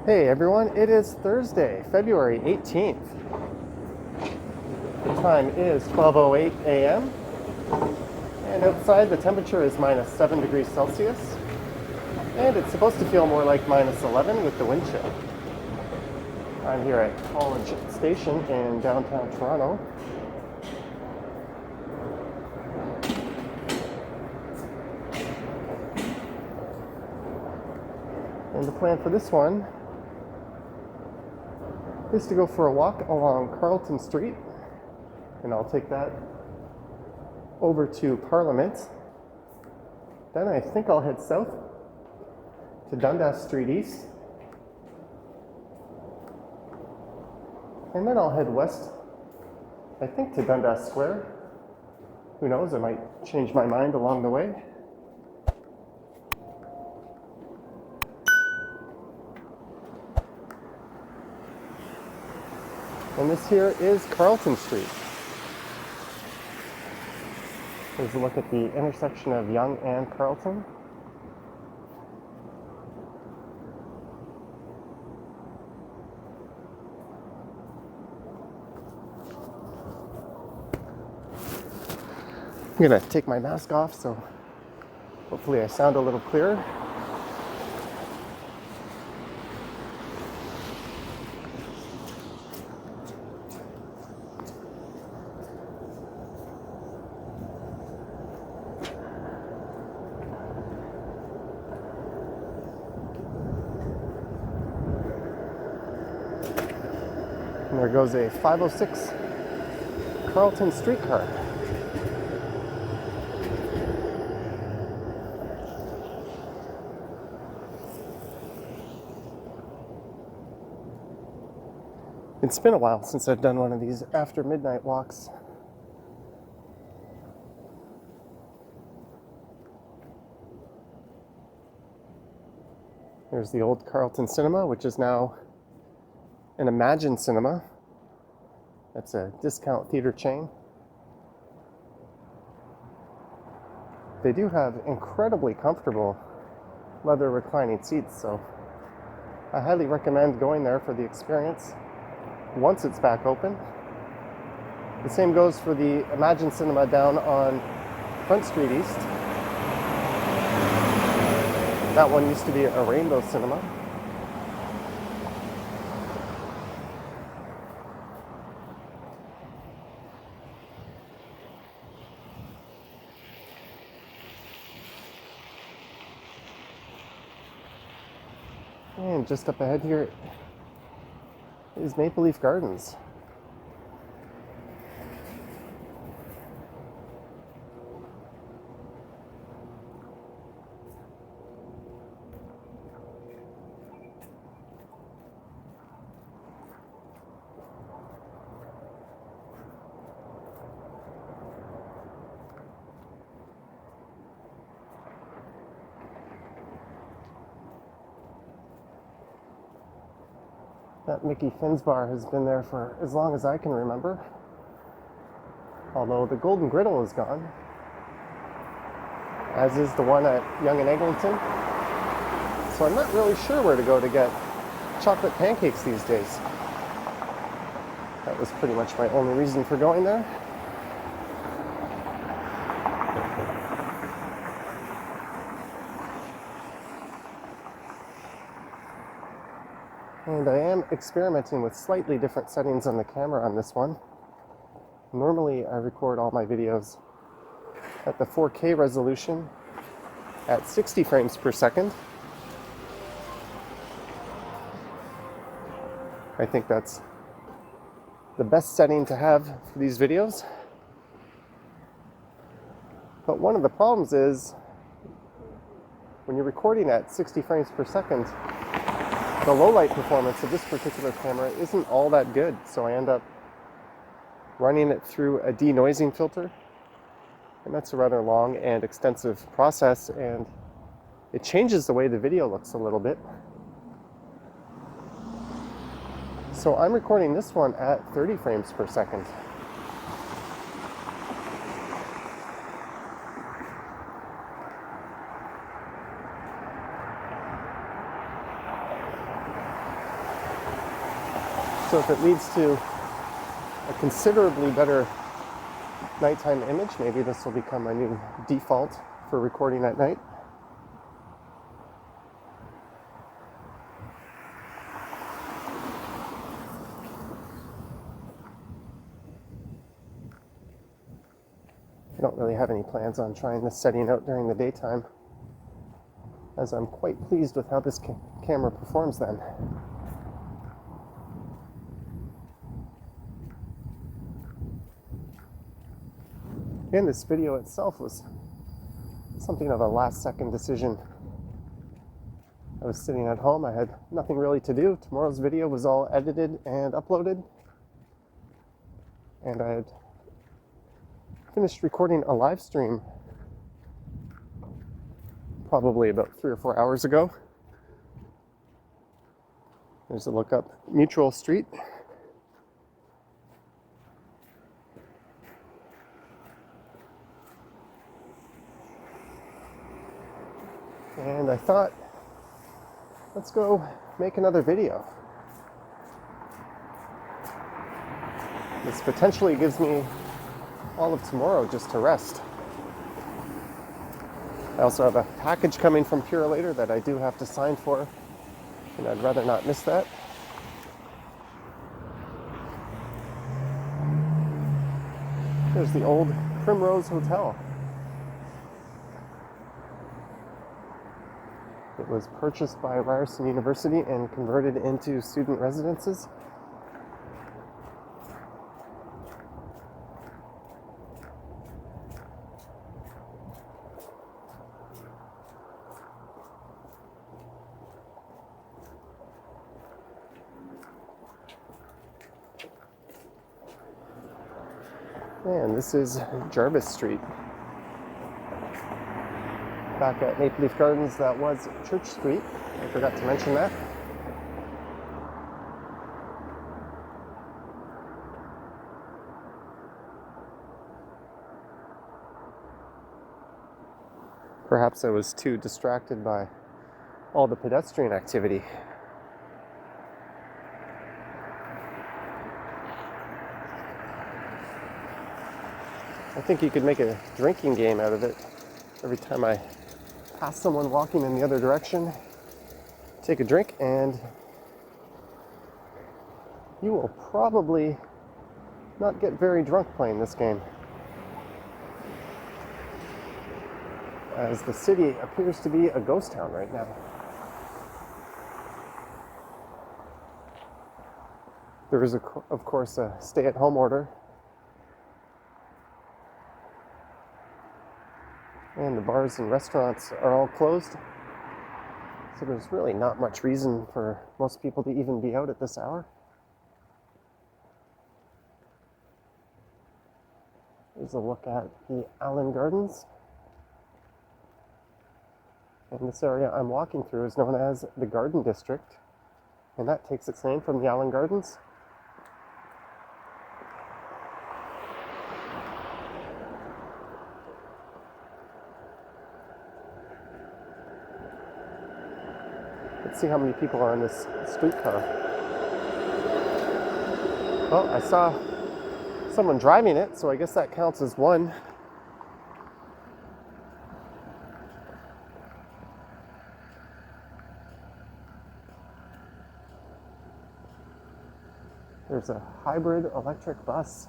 Hey everyone, it is Thursday, February 18th. The time is 12:08 a.m. and outside the temperature is minus 7 degrees Celsius and it's supposed to feel more like minus 11 with the wind chill. I'm here at College Station in downtown Toronto. And the plan for this one is to go for a walk along Carlton Street, and I'll take that over to Parliament. Then I think I'll head south to Dundas Street East, and then I'll head west, I think, to Dundas Square. Who knows, I might change my mind along the way. And this here is Carlton Street. Here's a look at the intersection of Yonge and Carlton. I'm gonna take my mask off, so hopefully I sound a little clearer. And there goes a 506 Carlton streetcar. It's been a while since I've done one of these after midnight walks. There's the old Carlton Cinema, which is now an Imagine Cinema. That's a discount theater chain. They do have incredibly comfortable leather reclining seats, so I highly recommend going there for the experience once it's back open. The same goes for the Imagine Cinema down on Front Street East. That one used to be a Rainbow Cinema. And just up ahead here is Maple Leaf Gardens. That Mickey Finn's bar has been there for as long as I can remember, although the Golden Griddle is gone, as is the one at Yonge and Eglinton. So I'm not really sure where to go to get chocolate pancakes these days. That was pretty much my only reason for going there. And I am experimenting with slightly different settings on the camera on this one. Normally I record all my videos at the 4K resolution at 60 frames per second. I think that's the best setting to have for these videos. But one of the problems is when you're recording at 60 frames per second, the low light performance of this particular camera isn't all that good, so I end up running it through a denoising filter, and that's a rather long and extensive process, and it changes the way the video looks a little bit. So I'm recording this one at 30 frames per second. So if it leads to a considerably better nighttime image, maybe this will become a new default for recording at night. I don't really have any plans on trying this setting out during the daytime, as I'm quite pleased with how this camera performs then. And this video itself was something of a last-second decision. I was sitting at home, I had nothing really to do. Tomorrow's video was all edited and uploaded, and I had finished recording a live stream probably about 3 or 4 hours ago. There's a look up Mutual Street. And I thought, let's go make another video. This potentially gives me all of tomorrow just to rest. I also have a package coming from Purelator that I do have to sign for, and I'd rather not miss that. There's the old Primrose Hotel. It was purchased by Ryerson University and converted into student residences. And this is Jarvis Street. Back at Maple Leaf Gardens, that was Church Street. I forgot to mention that. Perhaps I was too distracted by all the pedestrian activity. I think you could make a drinking game out of it. Every time I pass someone walking in the other direction, take a drink, and you will probably not get very drunk playing this game, as the city appears to be a ghost town right now. There is, of course, a stay-at-home order, and the bars and restaurants are all closed, so there's really not much reason for most people to even be out at this hour. Here's a look at the Allen Gardens. And this area I'm walking through is known as the Garden District, and that takes its name from the Allen Gardens. Let's see how many people are on this streetcar. Well, I saw someone driving it, so I guess that counts as one. There's a hybrid electric bus.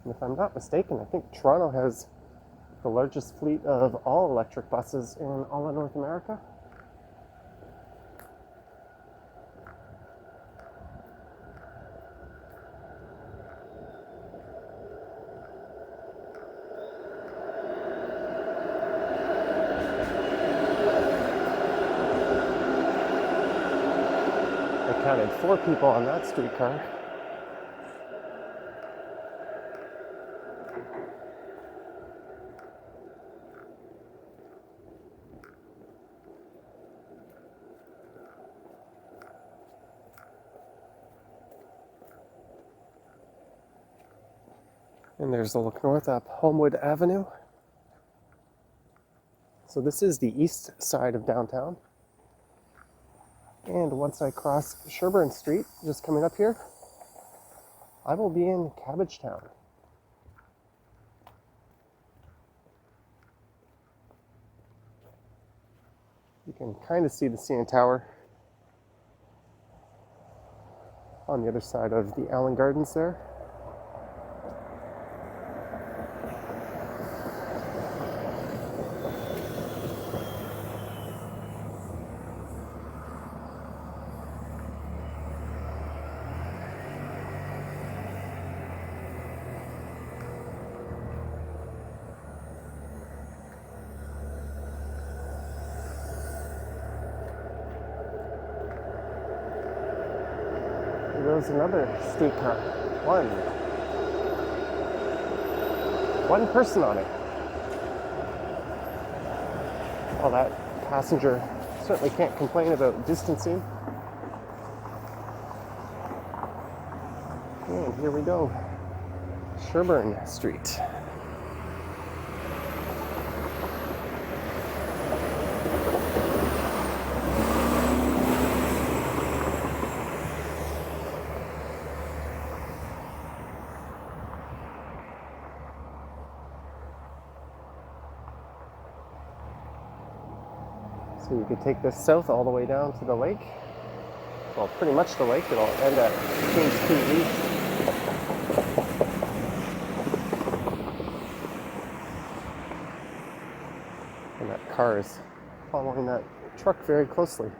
And if I'm not mistaken, I think Toronto has the largest fleet of all electric buses in all of North America. I counted 4 people on that streetcar. And there's a look north up Homewood Avenue. So this is the east side of downtown. And once I cross Sherbourne Street, just coming up here, I will be in Cabbagetown. You can kind of see the CN Tower on the other side of the Allen Gardens there. There goes another streetcar. One person on it. Well, that passenger certainly can't complain about distancing. And here we go. Sherbourne Street. So you could take this south all the way down to the lake. Well, pretty much the lake. It'll end at Kings Key East. And that car is following that truck very closely.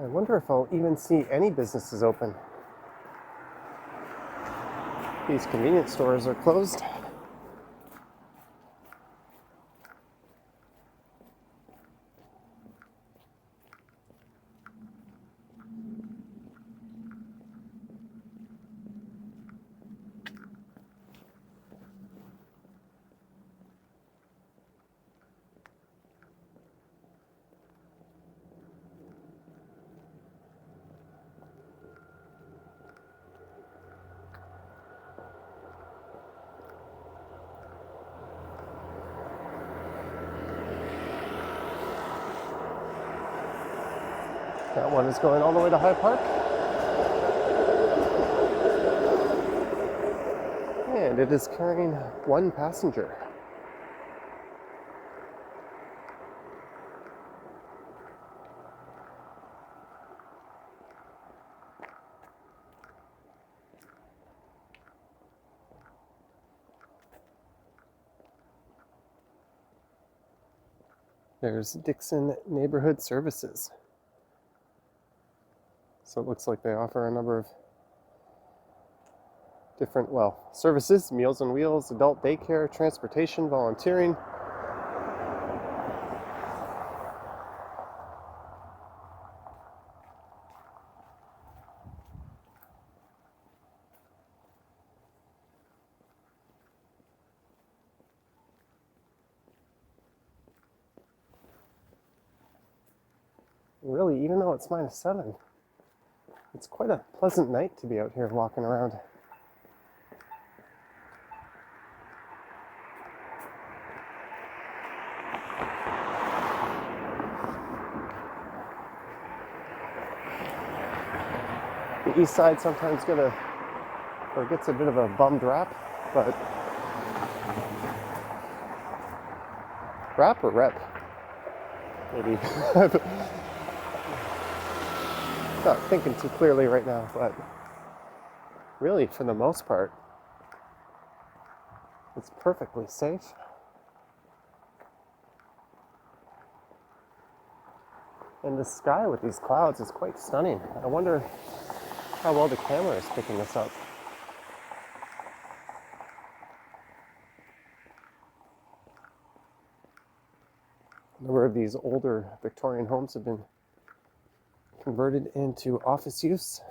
I wonder if I'll even see any businesses open. These convenience stores are closed. That one is going all the way to High Park. And it is carrying one passenger. There's Dixon Neighborhood Services. So it looks like they offer a number of different, services, Meals on Wheels, adult daycare, transportation, volunteering. Really, even though it's -7, it's quite a pleasant night to be out here walking around. The east side sometimes gets a bit of a bummed rap, but rap or rep? Maybe. Not thinking too clearly right now, but really, for the most part, it's perfectly safe. And the sky with these clouds is quite stunning. I wonder how well the camera is picking this up. number of these older Victorian homes have been converted into office use.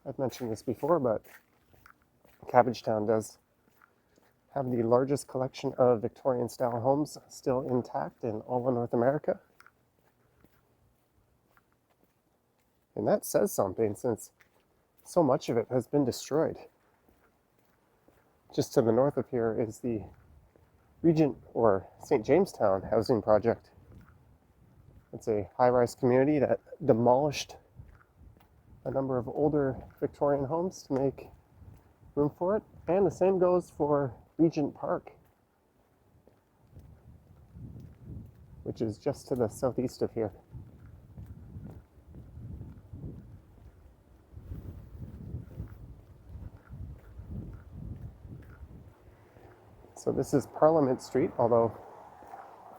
I've mentioned this before, but Cabbagetown does have the largest collection of Victorian-style homes still intact in all of North America. And that says something, since so much of it has been destroyed. Just to the north of here is the Regent or St. Jamestown housing project. It's a high-rise community that demolished a number of older Victorian homes to make room for it. And the same goes for Regent Park, which is just to the southeast of here. So this is Parliament Street, although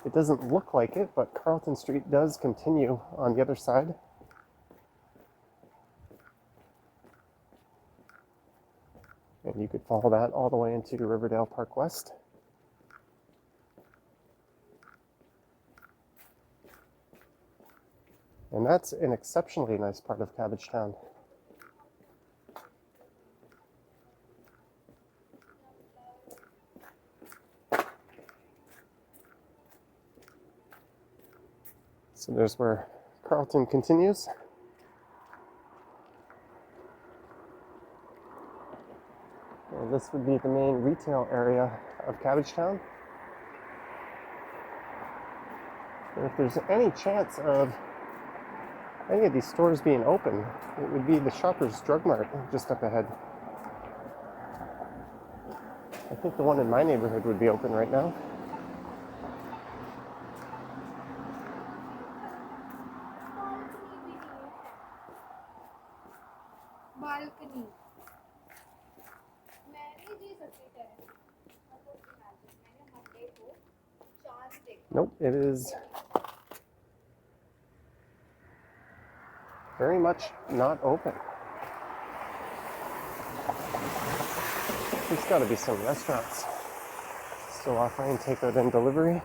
it doesn't look like it, but Carlton Street does continue on the other side. And you could follow that all the way into Riverdale Park West. And that's an exceptionally nice part of Cabbagetown. So there's where Carlton continues. And this would be the main retail area of Cabbagetown. And if there's any chance of any of these stores being open, it would be the Shoppers Drug Mart just up ahead. I think the one in my neighborhood would be open right now. Balcony. Nope, it is very much not open. There's got to be some restaurants still offering takeout and delivery.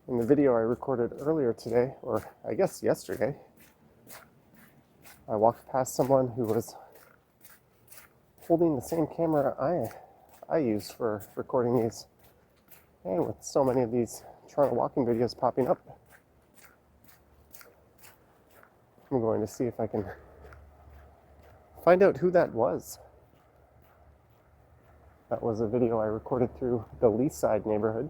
In the video I recorded earlier today, or I guess yesterday, I walked past someone who was holding the same camera I use for recording these. And with so many of these Toronto walking videos popping up, I'm going to see if I can find out who that was. That was a video I recorded through the Leaside neighborhood.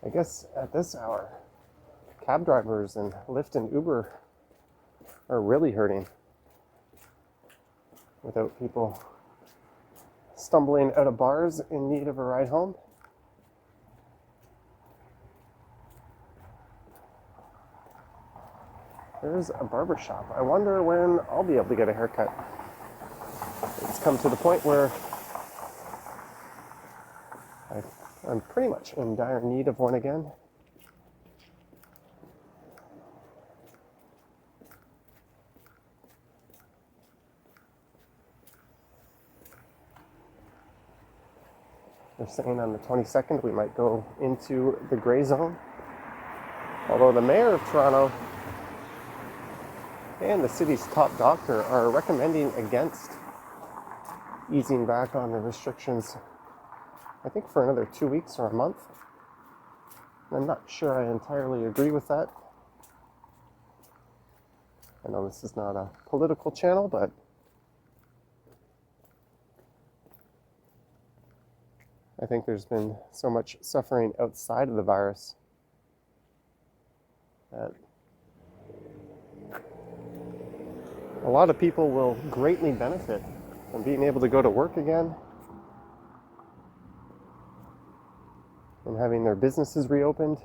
I guess at this hour, cab drivers and Lyft and Uber are really hurting without people stumbling out of bars in need of a ride home. There's a barber shop. I wonder when I'll be able to get a haircut. It's come to the point where I'm pretty much in dire need of one again. They're saying on the 22nd we might go into the gray zone. Although the mayor of Toronto and the city's top doctor are recommending against easing back on the restrictions, I think for another 2 weeks or a month. I'm not sure I entirely agree with that. I know this is not a political channel, but I think there's been so much suffering outside of the virus that a lot of people will greatly benefit from being able to go to work again and having their businesses reopened.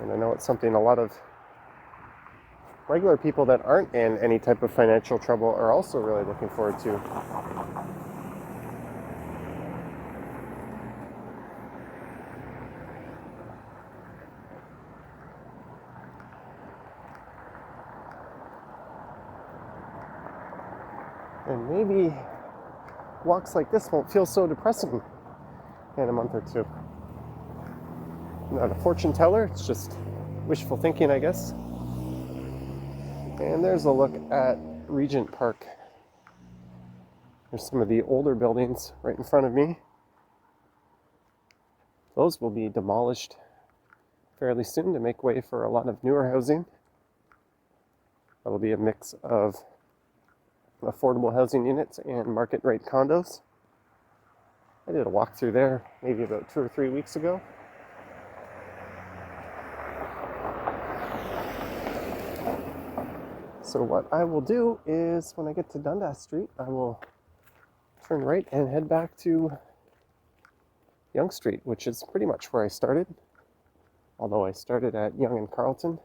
And I know it's something a lot of regular people that aren't in any type of financial trouble are also really looking forward to. And maybe walks like this won't feel so depressing in a month or two. I'm not a fortune teller, it's just wishful thinking, I guess. And there's a look at Regent Park. There's some of the older buildings right in front of me. Those will be demolished fairly soon to make way for a lot of newer housing. That'll be a mix of affordable housing units and market rate condos. I did a walk through there maybe about 2 or 3 weeks ago. So what I will do is when I get to Dundas Street, I will turn right and head back to Yonge Street, which is pretty much where I started, although I started at Yonge and Carlton.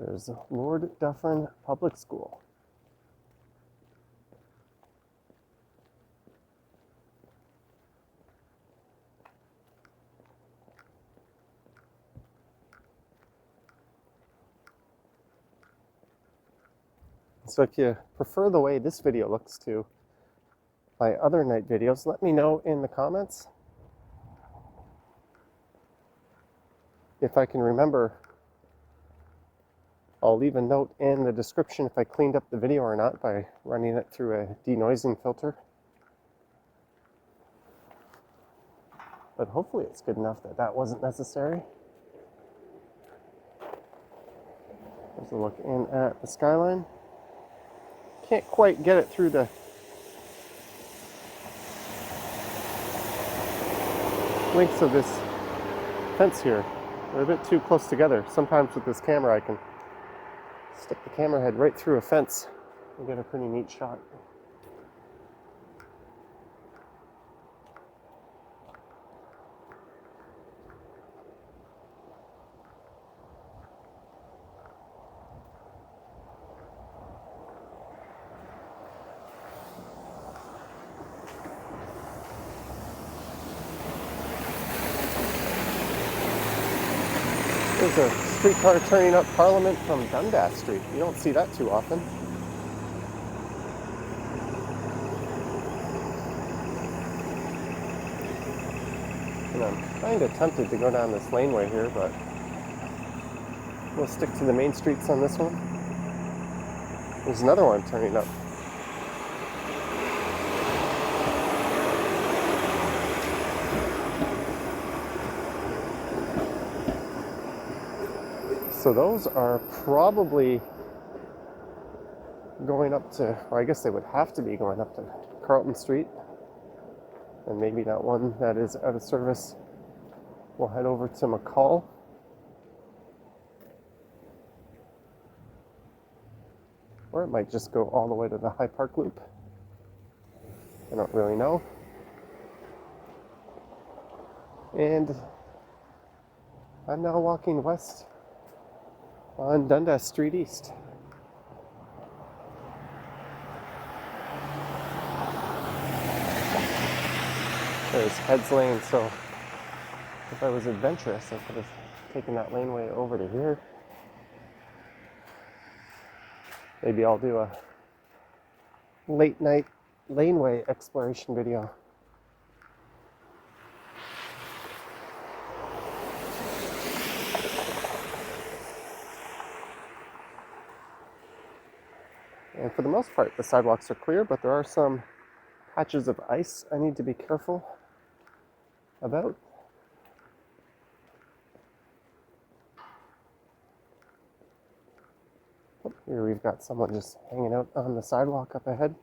There's Lord Dufferin Public School. So if you prefer the way this video looks to my other night videos, let me know in the comments. If I can remember, I'll leave a note in the description if I cleaned up the video or not by running it through a denoising filter. But hopefully it's good enough that that wasn't necessary. There's a look in at the skyline. Can't quite get it through the lengths of this fence here. They're a bit too close together. Sometimes with this camera I can stick the camera head right through a fence and get a pretty neat shot. There's a streetcar turning up Parliament from Dundas Street. You don't see that too often. And I'm kind of tempted to go down this laneway here, but we'll stick to the main streets on this one. There's another one turning up. So those are probably going up to, or I guess they would have to be going up to Carlton Street. And maybe that one that is out of service will head over to McCall. Or it might just go all the way to the High Park Loop. I don't really know. And I'm now walking west on Dundas Street East. There's Heads Lane, so if I was adventurous, I could have taken that laneway over to here. Maybe I'll do a late night laneway exploration video. And for the most part, the sidewalks are clear, but there are some patches of ice I need to be careful about. Oh, here we've got someone just hanging out on the sidewalk up ahead.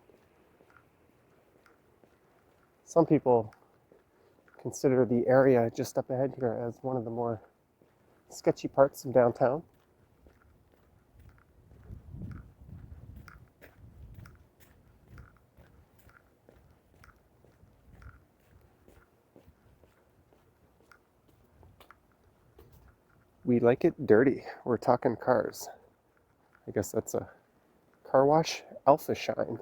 Some people consider the area just up ahead here as one of the more sketchy parts of downtown. We like it dirty. We're talking cars. I guess that's a car wash alpha shine.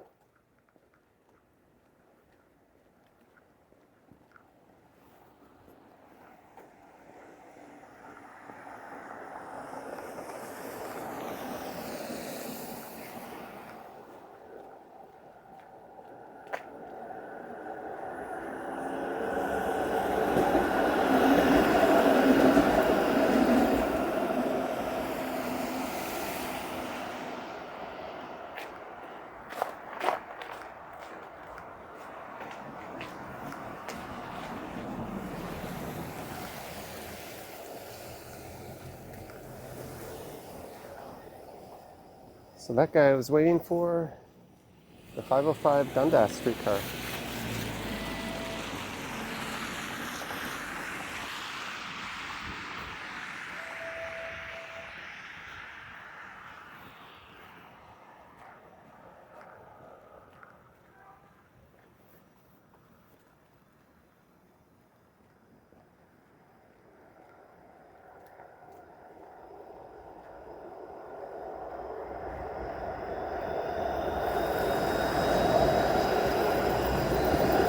So that guy was waiting for the 505 Dundas streetcar.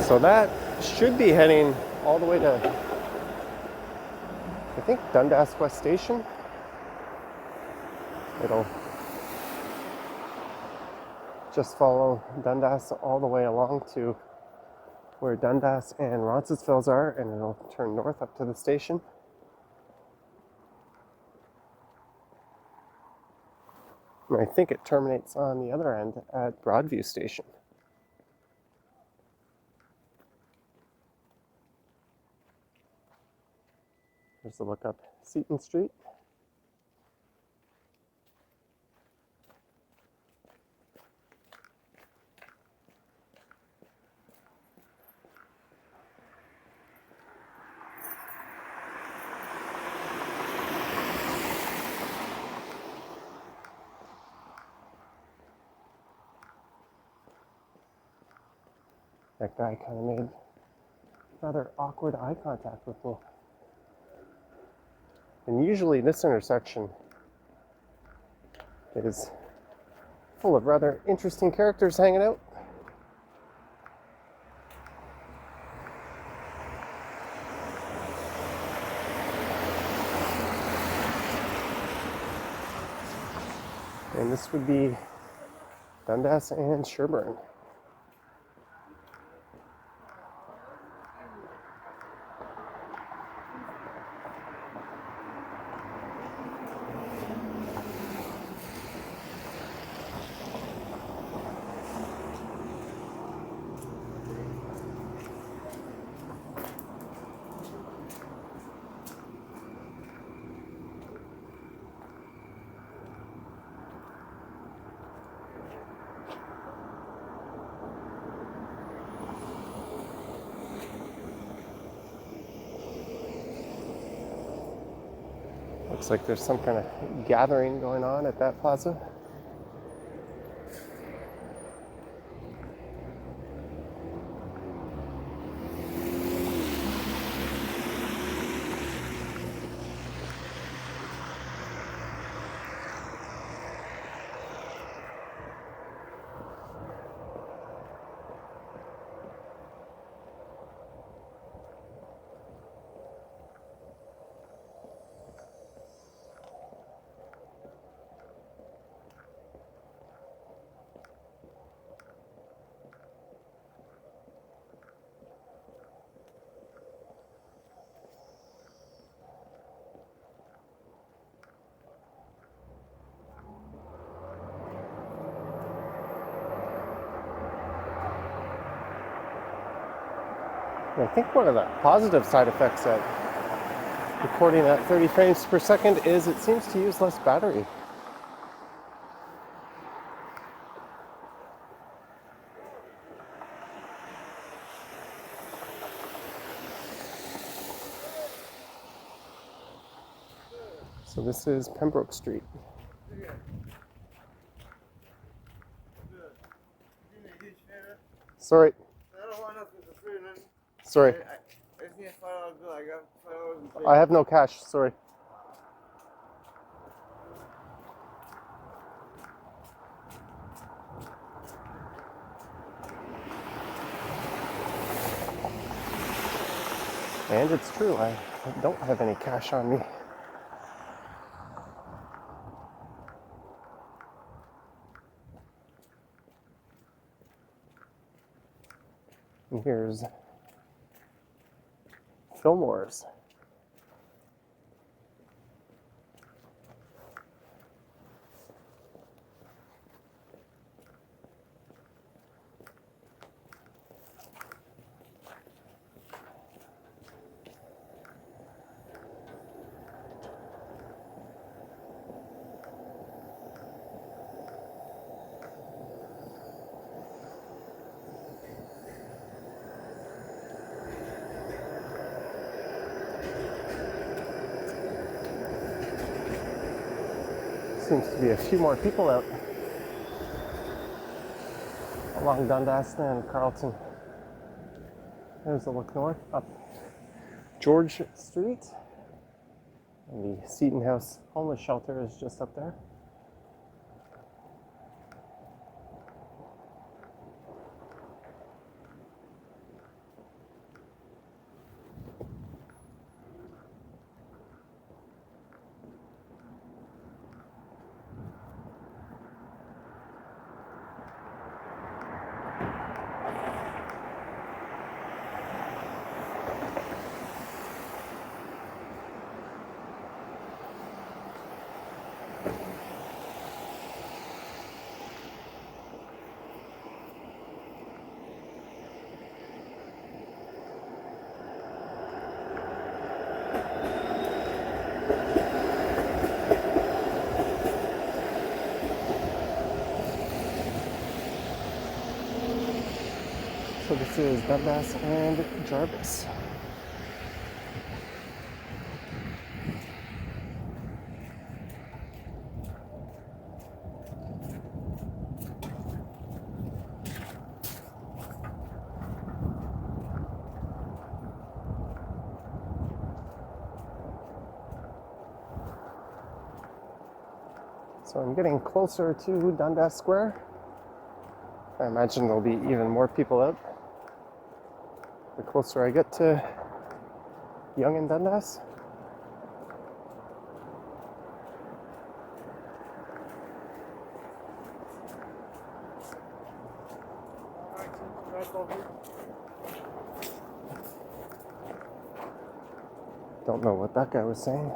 So that should be heading all the way to, I think, Dundas West Station. It'll just follow Dundas all the way along to where Dundas and Roncesvalles are, and it'll turn north up to the station. And I think it terminates on the other end at Broadview Station. Here's a look up Seton Street. That guy kind of made rather awkward eye contact with me. And usually this intersection is full of rather interesting characters hanging out. And this would be Dundas and Sherbourne. Looks like there's some kind of gathering going on at that plaza. I think one of the positive side effects at recording at 30 frames per second is it seems to use less battery. So this is Pembroke Street. Sorry. Sorry. I have no cash, sorry. And it's true, I don't have any cash on me. And here's Fillmore's. Seems to be a few more people out along Dundas than Carlton. There's a look north up George Street. And the Seton House homeless shelter is just up there. So this is Dundas and Jarvis. So I'm getting closer to Dundas Square. I imagine there'll be even more people out the closer I get to Yonge and Dundas. Don't know what that guy was saying.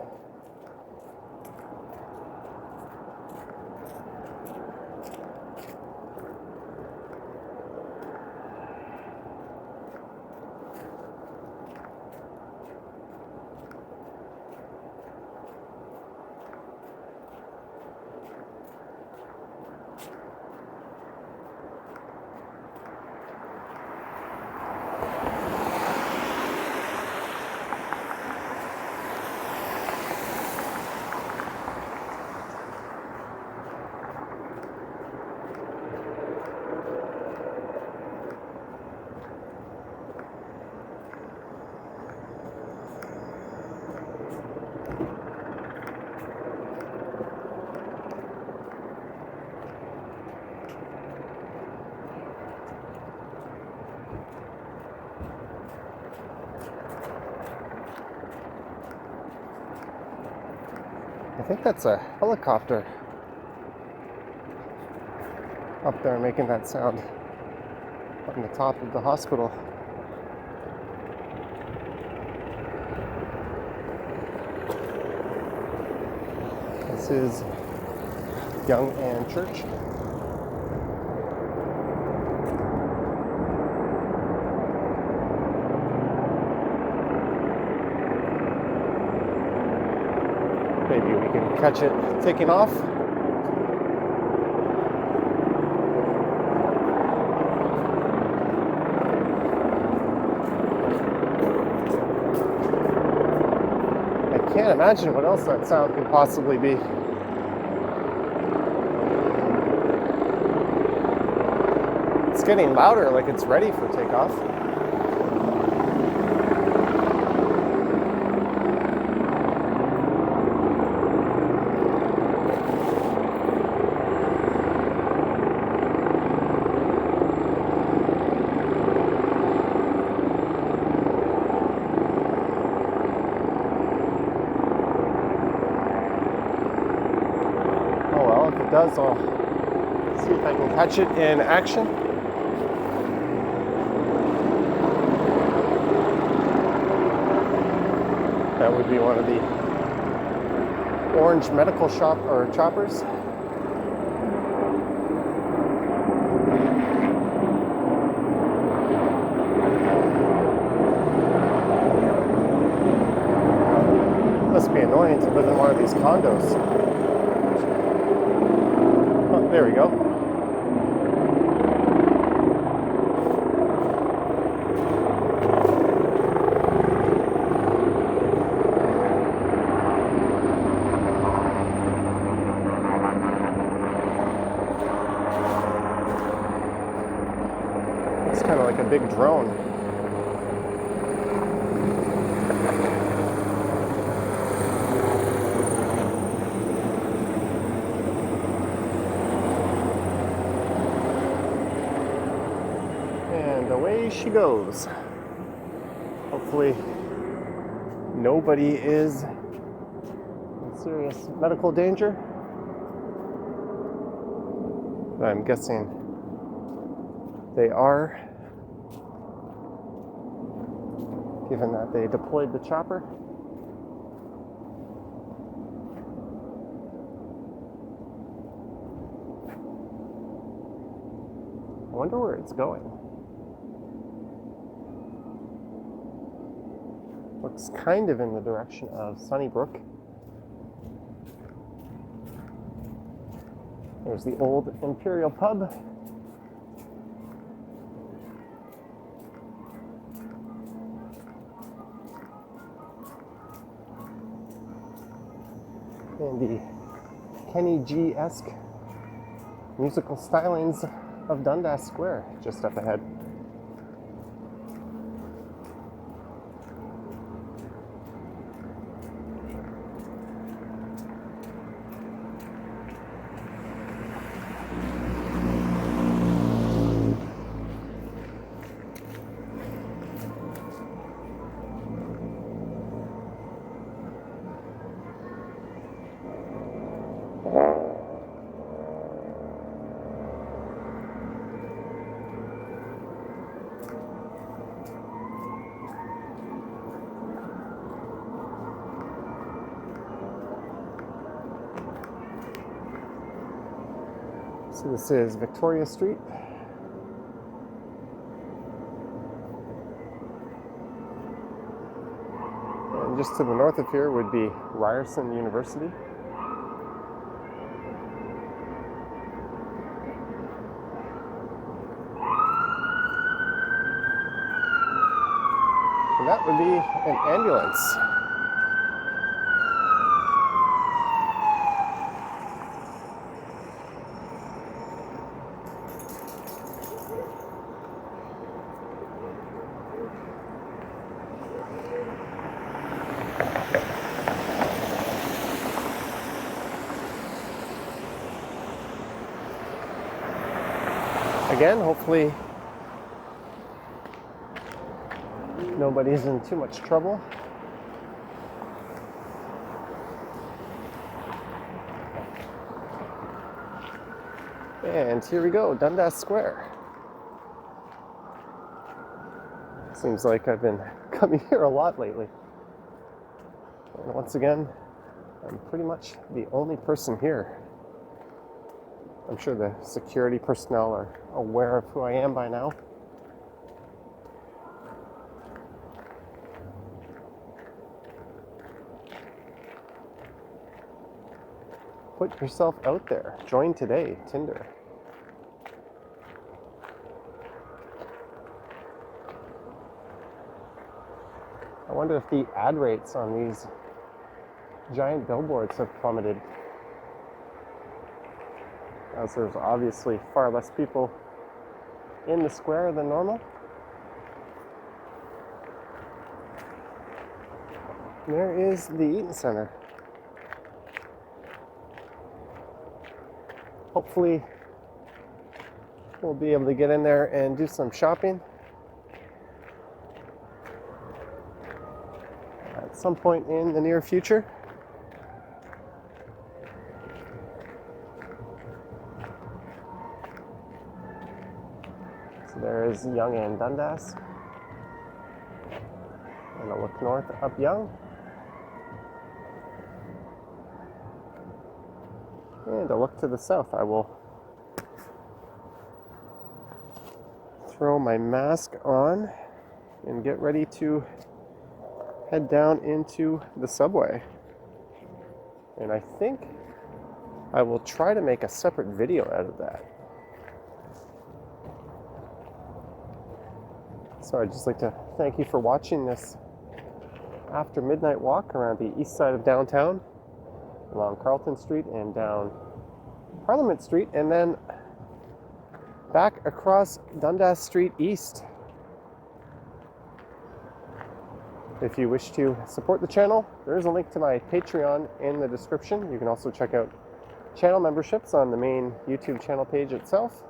I think that's a helicopter up there making that sound on the top of the hospital. This is Yonge and Church. Maybe we can catch it taking off. I can't imagine what else that sound could possibly be. It's getting louder, like it's ready for takeoff. Does, I'll see if I can catch it in action. That would be one of the Ornge medical shop or choppers. Must be annoying to live in one of these condos. There we go. It's kind of like a big drone. Away she goes. Hopefully nobody is in serious medical danger. But I'm guessing they are, given that they deployed the chopper. I wonder where it's going. Looks kind of in the direction of Sunnybrook. There's the old Imperial Pub. And the Kenny G-esque musical stylings of Dundas Square just up ahead. So this is Victoria Street. And just to the north of here would be Ryerson University. And that would be an ambulance. Again, hopefully nobody's in too much trouble. And here we go, Dundas Square. Seems like I've been coming here a lot lately. And once again, I'm pretty much the only person here. I'm sure the security personnel are aware of who I am by now. Put yourself out there. Join today, Tinder. I wonder if the ad rates on these giant billboards have plummeted, as there's obviously far less people in the square than normal. There is the Eaton Center. Hopefully we'll be able to get in there and do some shopping at some point in the near future. So there is Yonge and Dundas. And I'll look north up Yonge. And to look to the south, I will throw my mask on and get ready to head down into the subway. And I think I will try to make a separate video out of that. So I'd just like to thank you for watching this after midnight walk around the east side of downtown, along Carlton Street and down Parliament Street, and then back across Dundas Street East. If you wish to support the channel, there is a link to my Patreon in the description. You can also check out channel memberships on the main YouTube channel page itself.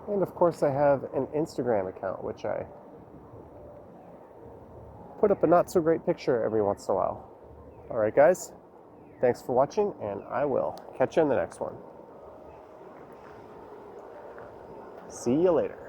And of course I have an Instagram account, which I put up a not so great picture every once in a while. All right, guys, thanks for watching, and I will catch you in the next one. See you later.